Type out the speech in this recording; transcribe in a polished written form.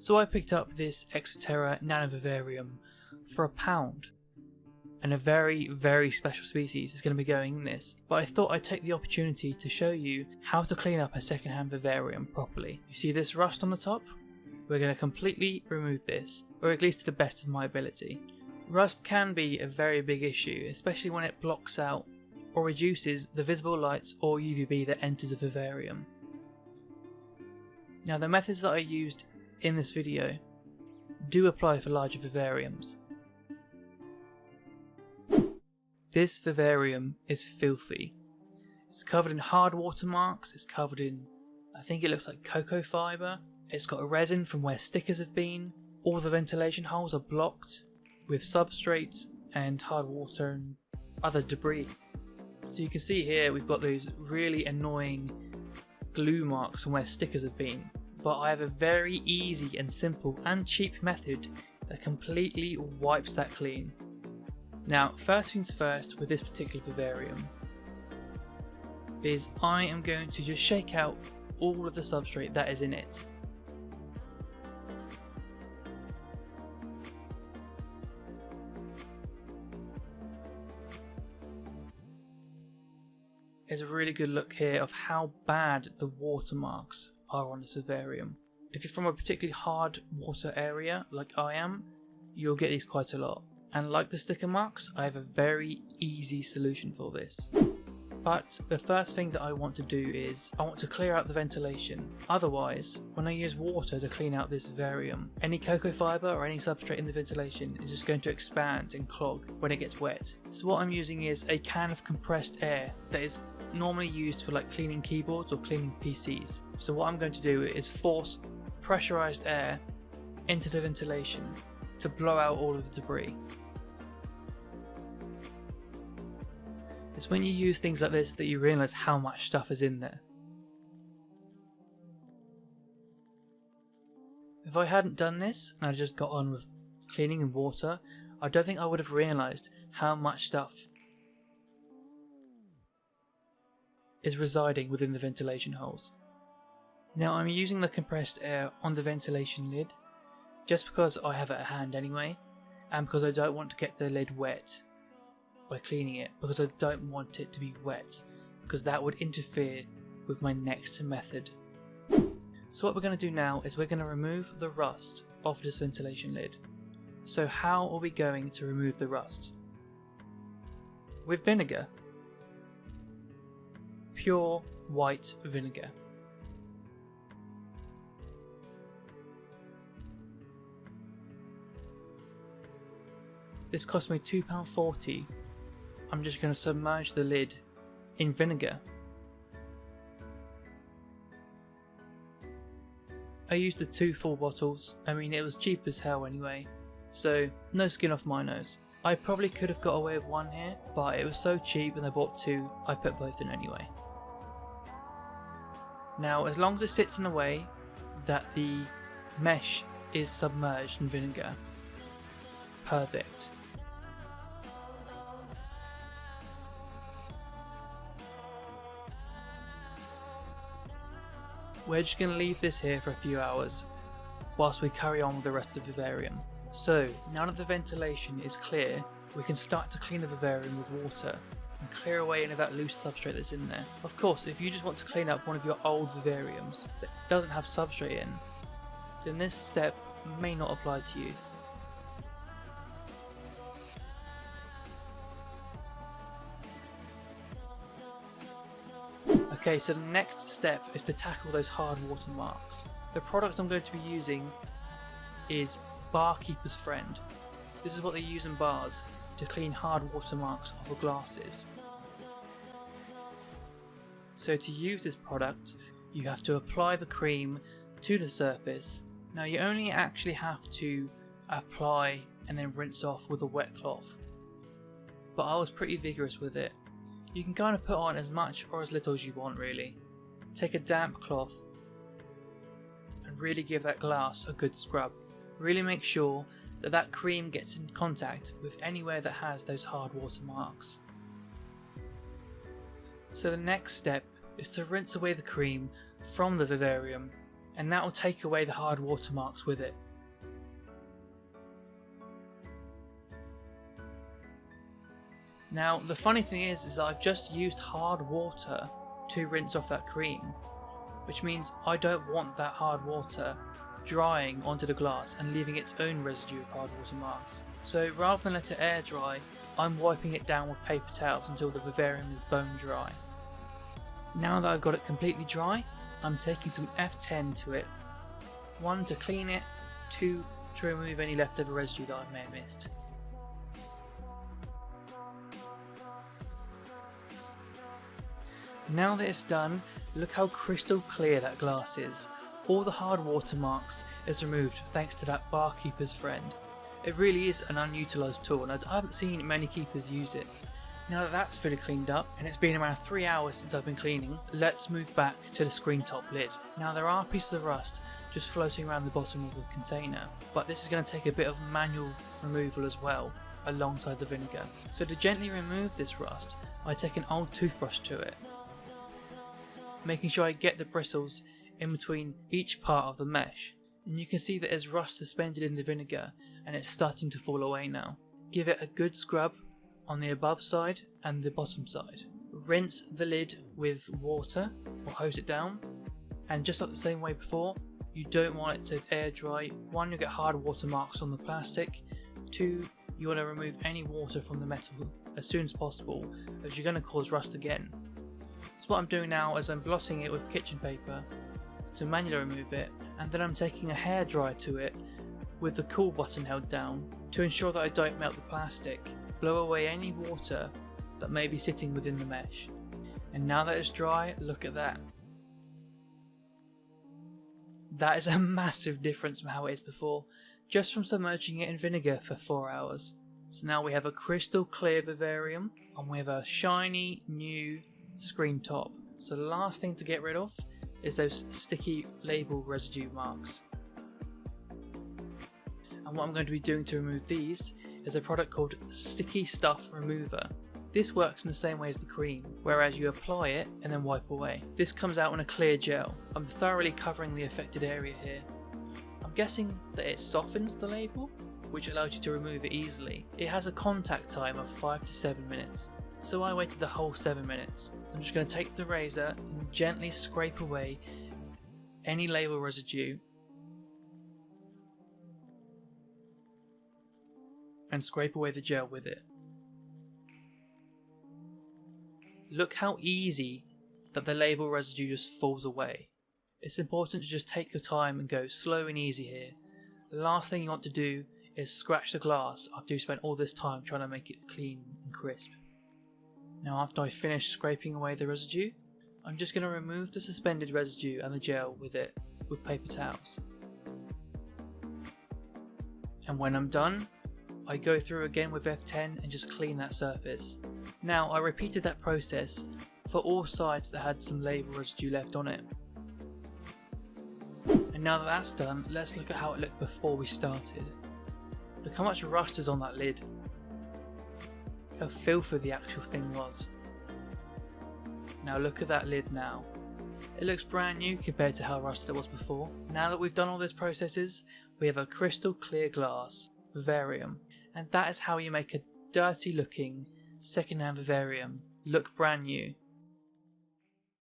So I picked up this Terra nano vivarium for £1, and a very special species is going to be going in this, but I thought I'd take the opportunity to show you how to clean up a secondhand vivarium properly. You see this rust on the top? We're going to completely remove this, or at least to the best of my ability. Rust can be a very big issue, especially when it blocks out or reduces the visible light or UVB that enters a vivarium. Now the methods that I used in this video do apply for larger vivariums. This vivarium is filthy. It's covered in hard watermarks, it's covered in, I think it looks like coco fibre, it's got a resin from where stickers have been, all the ventilation holes are blocked with substrates and hard water and other debris. So you can see here we've got those really annoying glue marks from where stickers have been, but I have a very easy and simple and cheap method that completely wipes that clean. Now, first things first with this particular vivarium is I am going to just shake out all of the substrate that is in it. Here's a really good look here of how bad the watermarks are on this vivarium. If you're from a particularly hard water area like I am, you'll get these quite a lot. And like the sticker marks, I have a very easy solution for this. But the first thing that I want to do is I want to clear out the ventilation. Otherwise, when I use water to clean out this vivarium, any coco fibre or any substrate in the ventilation is just going to expand and clog when it gets wet. So what I'm using is a can of compressed air that is normally used for like cleaning keyboards or cleaning PCs. So what I'm going to do is force pressurised air into the ventilation to blow out all of the debris. It's when you use things like this that you realise how much stuff is in there. If I hadn't done this and I just got on with cleaning and water, I don't think I would have realised how much stuff is residing within the ventilation holes. Now I'm using the compressed air on the ventilation lid just because I have it at hand anyway, and because I don't want to get the lid wet by cleaning it, because I don't want it to be wet, because that would interfere with my next method. So what we're going to do now is we're going to remove the rust off this ventilation lid. So how are we going to remove the rust? With vinegar. Pure white vinegar. This cost me £2.40. I'm just going to submerge the lid in vinegar. I used the 2 full bottles. I mean, it was cheap as hell anyway, so no skin off my nose. I probably could have got away with 1 here, but it was so cheap and I bought 2, I put both in anyway. Now, as long as it sits in a way that the mesh is submerged in vinegar, perfect. We're just going to leave this here for a few hours whilst we carry on with the rest of the vivarium. So now that the ventilation is clear, we can start to clean the vivarium with water and clear away any of that loose substrate that's in there. Of course, if you just want to clean up one of your old vivariums that doesn't have substrate in, then this step may not apply to you. Okay, so the next step is to tackle those hard watermarks. The product I'm going to be using is Barkeeper's Friend. This is what they use in bars to clean hard watermarks off of glasses. So to use this product, you have to apply the cream to the surface. Now you only actually have to apply and then rinse off with a wet cloth, but I was pretty vigorous with it. You can kind of put on as much or as little as you want really. Take a damp cloth and really give that glass a good scrub. Really make sure that that cream gets in contact with anywhere that has those hard watermarks. So the next step is to rinse away the cream from the vivarium and that will take away the hard watermarks with it. Now the funny thing is that I've just used hard water to rinse off that cream, which means I don't want that hard water drying onto the glass and leaving its own residue of hard watermarks. So rather than let it air dry, I'm wiping it down with paper towels until the vivarium is bone dry. Now that I've got it completely dry, I'm taking some F10 to it. 1 to clean it, 2 to remove any leftover residue that I may have missed. Now that it's done, look how crystal clear that glass is. All the hard watermarks is removed thanks to that barkeeper's friend. It really is an unutilised tool, and I haven't seen many keepers use it. Now that that's fully cleaned up, and it's been around 3 hours since I've been cleaning, let's move back to the screen top lid. Now there are pieces of rust just floating around the bottom of the container, but this is going to take a bit of manual removal as well, alongside the vinegar. So to gently remove this rust, I take an old toothbrush to it, making sure I get the bristles in between each part of the mesh. And you can see that there's rust suspended in the vinegar and it's starting to fall away now. Give it a good scrub on the above side and the bottom side. Rinse the lid with water or hose it down, and just like the same way before, you don't want it to air dry. 1, you'll get hard watermarks on the plastic. 2, you want to remove any water from the metal as soon as possible, as you're going to cause rust again. So what I'm doing now is I'm blotting it with kitchen paper to manually remove it, and then I'm taking a hairdryer to it with the cool button held down to ensure that I don't melt the plastic. Blow away any water that may be sitting within the mesh. And now that it's dry, look at that. That is a massive difference from how it is before, just from submerging it in vinegar for 4 hours. So now we have a crystal clear vivarium, and we have a shiny new screen top. So the last thing to get rid of is those sticky label residue marks. And what I'm going to be doing to remove these is a product called Sticky Stuff Remover. This works in the same way as the cream, whereas you apply it and then wipe away. This comes out in a clear gel. I'm thoroughly covering the affected area here. I'm guessing that it softens the label, which allows you to remove it easily. It has a contact time of 5 to 7 minutes, so I waited the whole 7 minutes. I'm just going to take the razor and gently scrape away any label residue and scrape away the gel with it. Look how easy that the label residue just falls away. It's important to just take your time and go slow and easy here. The last thing you want to do is scratch the glass after you spent all this time trying to make it clean and crisp. Now after I finish scraping away the residue, I'm just going to remove the suspended residue and the gel with it with paper towels. And when I'm done, I go through again with F10 and just clean that surface. Now I repeated that process for all sides that had some label residue left on it. And now that that's done, let's look at how it looked before we started. Look how much rust is on that lid. How filthy the actual thing was. Now look at that lid now. It looks brand new compared to how rusted it was before. Now that we've done all those processes, we have a crystal clear glass vivarium, and that is how you make a dirty looking second-hand vivarium look brand new.